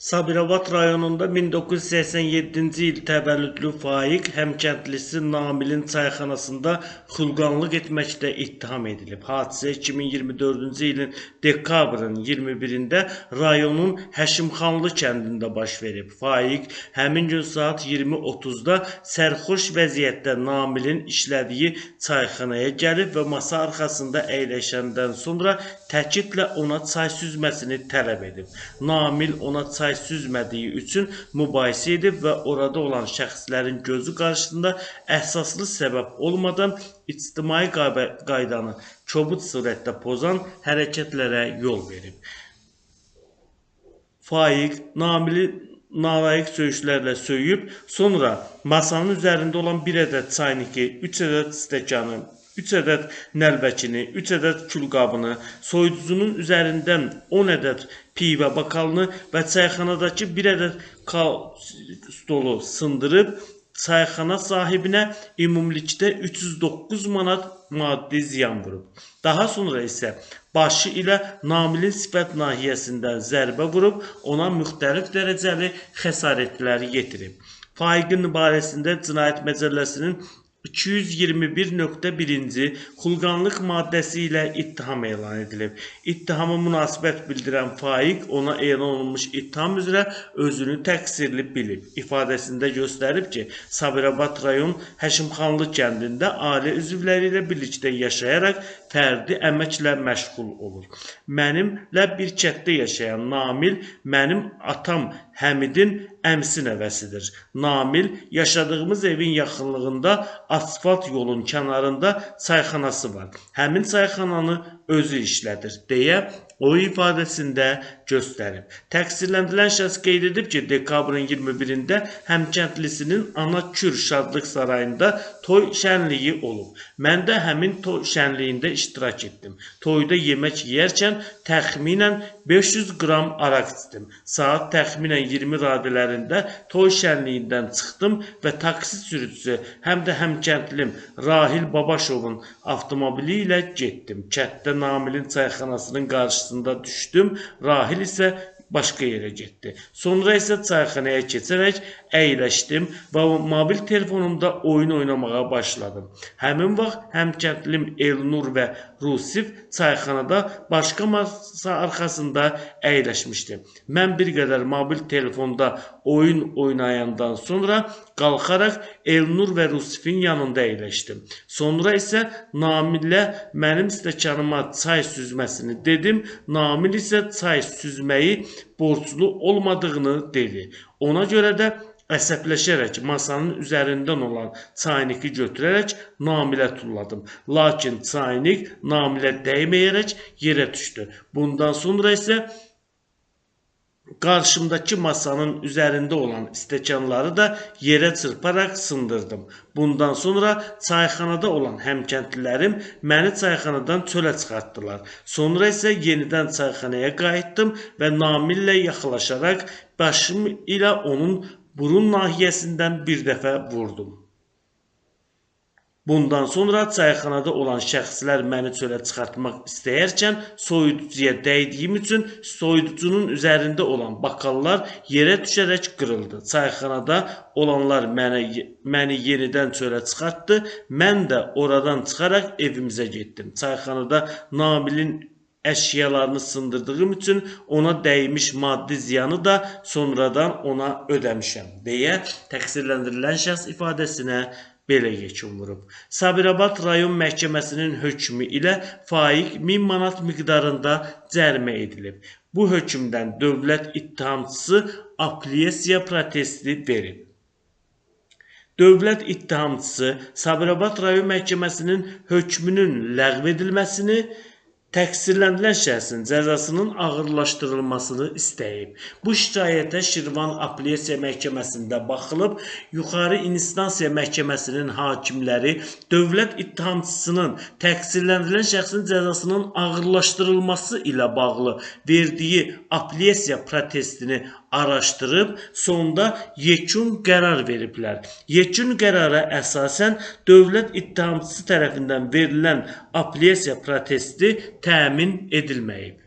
Sabirabad rayonunda 1987-ci il təvəllüdlü Faiq həmkəndlisi Namilin çayxanasında xulqanlıq etməkdə ittiham edilib. Hadisə 2024-cü ilin dekabrın 21-də rayonun Həşimxanlı kəndində baş verib. Faiq həmin gün saat 20:30-da sərxoş vəziyyətdə Namilin işlədiyi çayxanaya gəlib və masa arxasında əyləşəndən sonra təkidlə ona çay süzməsini tələb edib. Namil ona çay süzmədiyi üçün mübahisə edib və orada olan şəxslərin gözü qarşısında əsaslı səbəb olmadan ictimai qaydanı kobud surətdə pozan hərəkətlərə yol verib. Faiq Namili nalayiq söyüşlərlə söyüb, sonra masanın üzərində olan bir ədəd çayniki, 3 ədəd stəkanı, 3 ədəd nəlbəkini, 3 ədəd külqabını, soyuducunun üzərindən 10 ədəd pivə bakalını və çayxanadakı bir ədəd stolu sındırıb, çayxana sahibinə ümumilikdə 309 manat maddi ziyan vurub. Daha sonra isə başı ilə Namilin sifət nahiyəsindən zərbə vurub, ona müxtəlif dərəcəli xəsarətləri yetirib. Faiqin barəsində Cinayət Məcəlləsinin 221.1-ci xulqanlıq maddəsi ilə ittiham elan edilib. İttihama münasibət bildirən Faiq ona elan olunmuş ittiham üzrə özünü təqsirli bilib. İfadəsində göstərib ki, Sabirabad rayon Həşimxanlı kəndində ailə üzvləri ilə birlikdə yaşayaraq fərdi əməklə məşğul olur. Mənimlə bir kənddə yaşayan Namil mənim atam Həmidin əmsi nəvəsidir. Namil yaşadığımız evin yaxınlığında asfalt yolun kənarında çayxanası var. Həmin çayxananı özü işlədir deyə o ifadəsində göstərib. Təqsirləndirilən şəxs qeyd edib ki, dekabrın 21-də həmkəndlisinin ana kür şadlıq sarayında toy şənliyi olub. Mən də həmin toy şənliyində iştirak etdim. Toyda yemək yeyərkən təxminən 500 qram araq içdim. Saat təxminən 20 radələrində toy şənliyindən çıxdım və taksi sürücüsü həm də həmkəndlim Rahil Babaşovun avtomobili ilə getdim. Kənddə Namilin çayxanasının qarşısında düşdüm. Rahil isə başqa yerə getdi. Sonra isə çayxanaya keçərək əyləşdim və mobil telefonumda oyun oynamağa başladım. Həmin vaxt həmkəndlim Elnur və Rusif çayxanada başqa masa arxasında əyləşmişdi. Mən bir qədər mobil telefonda oyun oynayandan sonra qalxaraq Elnur və Rusifin yanında əyləşdim. Sonra isə Namillə mənim stəkanıma çay süzməsini dedim. Namil isə çay süzməyi borclu olmadığını dedi. Ona görə də əsəbləşərək masanın üzərindən olan çayniki götürərək Namilə tulladım. Lakin çaynik Namilə dəyməyərək yerə düşdü. Bundan sonra isə qarşımdakı masanın üzərində olan stəkanları da yerə çırparaq sındırdım. Bundan sonra çayxanada olan həmkəndlilərim məni çayxanadan çölə çıxartdılar. Sonra isə yenidən çayxanaya qayıtdım və Namillə yaxınlaşaraq başım ilə onun burun nahiyəsindən bir dəfə vurdum. Bundan sonra çayxanada olan şəxslər məni çölə çıxartmaq istəyərkən soyuducuya dəydiyim üçün soyuducunun üzərində olan bakallar yerə düşərək qırıldı. Çayxanada olanlar məni yenidən çölə çıxartdı. Mən də oradan çıxaraq evimizə getdim. Çayxanada Namilin əşyalarını sındırdığım üçün ona dəymiş maddi ziyanı da sonradan ona ödəmişəm deyə təqsirləndirilən şəxs ifadəsinə belə yekun vurub. Sabirabad rayon məhkəməsinin hökmü ilə Faiq 1000 manat miqdarında cərimə edilib. Bu hökmdən dövlət ittihamçısı apellyasiya protesti verib. Dövlət ittihamçısı Sabirabad rayon məhkəməsinin hökmünün ləğv edilməsini, təqsirləndirilən şəxsin cəzasının ağırlaşdırılmasını istəyib. Bu şikayətə Şirvan Apellyasiya Məhkəməsində baxılıb, Yuxarı İnstansiya Məhkəməsinin hakimləri dövlət ittihamçısının təqsirləndirilən şəxsin cəzasının ağırlaşdırılması ilə bağlı verdiyi apellyasiya protestini araşdırıb, sonda yekun qərar veriblər. Yekun qərara əsasən dövlət ittihamçısı tərəfindən verilən apellyasiya protesti təmin edilməyib.